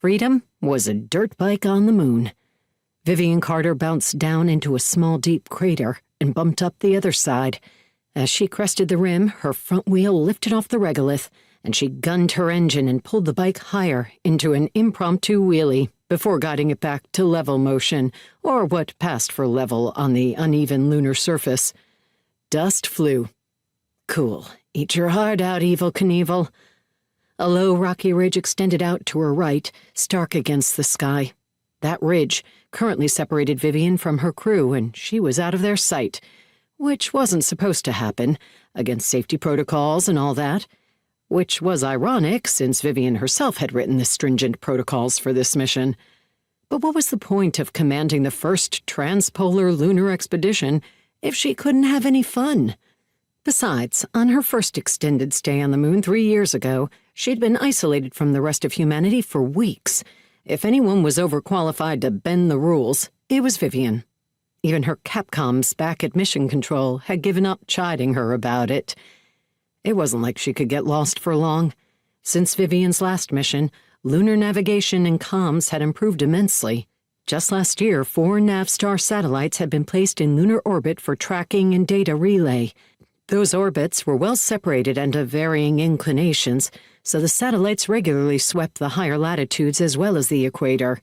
Freedom was a dirt bike on the moon. Vivian Carter bounced down into a small, deep crater and bumped up the other side. As she crested the rim, her front wheel lifted off the regolith, and she gunned her engine and pulled the bike higher into an impromptu wheelie before guiding it back to level motion, or what passed for level on the uneven lunar surface. Dust flew. Cool. Eat your heart out, Evel Knievel. A low, rocky ridge extended out to her right, stark against the sky. That ridge currently separated Vivian from her crew, and she was out of their sight, which wasn't supposed to happen, against safety protocols and all that. Which was ironic, since Vivian herself had written the stringent protocols for this mission. But what was the point of commanding the first transpolar lunar expedition if she couldn't have any fun? Besides, on her first extended stay on the moon 3 years ago, she'd been isolated from the rest of humanity for weeks. If anyone was overqualified to bend the rules, it was Vivian. Even her Capcoms back at Mission Control had given up chiding her about it. It wasn't like she could get lost for long. Since Vivian's last mission, lunar navigation and comms had improved immensely. Just last year, 4 Navstar satellites had been placed in lunar orbit for tracking and data relay. Those orbits were well separated and of varying inclinations, so the satellites regularly swept the higher latitudes as well as the equator.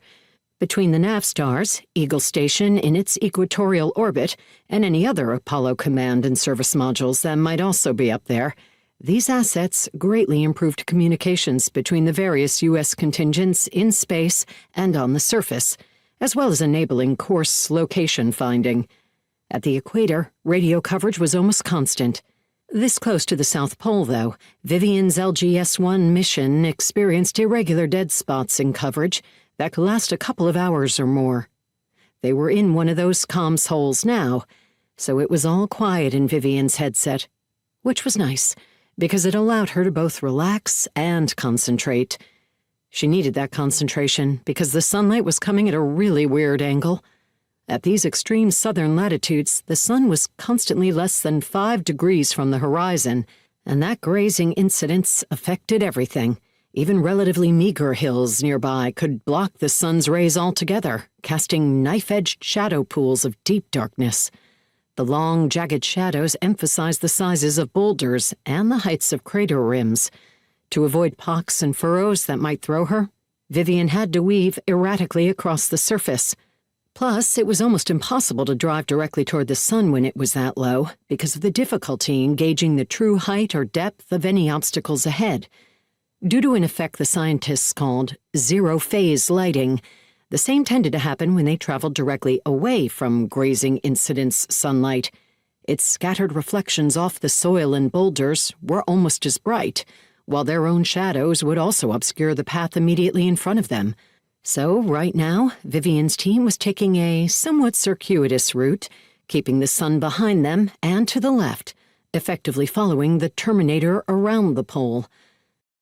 Between the Navstars, Eagle Station in its equatorial orbit, and any other Apollo command and service modules that might also be up there, these assets greatly improved communications between the various U.S. contingents in space and on the surface, as well as enabling course location finding. At the equator, radio coverage was almost constant. This close to the South Pole, though, Vivian's LGS-1 mission experienced irregular dead spots in coverage that could last a couple of hours or more. They were in one of those comms holes now, so it was all quiet in Vivian's headset, which was nice, because it allowed her to both relax and concentrate. She needed that concentration because the sunlight was coming at a really weird angle. At these extreme southern latitudes, the sun was constantly less than 5 degrees from the horizon, and that grazing incidence affected everything. Even relatively meager hills nearby could block the sun's rays altogether, casting knife-edged shadow pools of deep darkness. The long, jagged shadows emphasized the sizes of boulders and the heights of crater rims. To avoid pocks and furrows that might throw her, Vivian had to weave erratically across the surface. Plus, it was almost impossible to drive directly toward the sun when it was that low, because of the difficulty in gauging the true height or depth of any obstacles ahead. Due to an effect the scientists called zero-phase lighting, the same tended to happen when they traveled directly away from grazing incidence sunlight. Its scattered reflections off the soil and boulders were almost as bright, while their own shadows would also obscure the path immediately in front of them. So, right now, Vivian's team was taking a somewhat circuitous route, keeping the sun behind them and to the left, effectively following the terminator around the pole.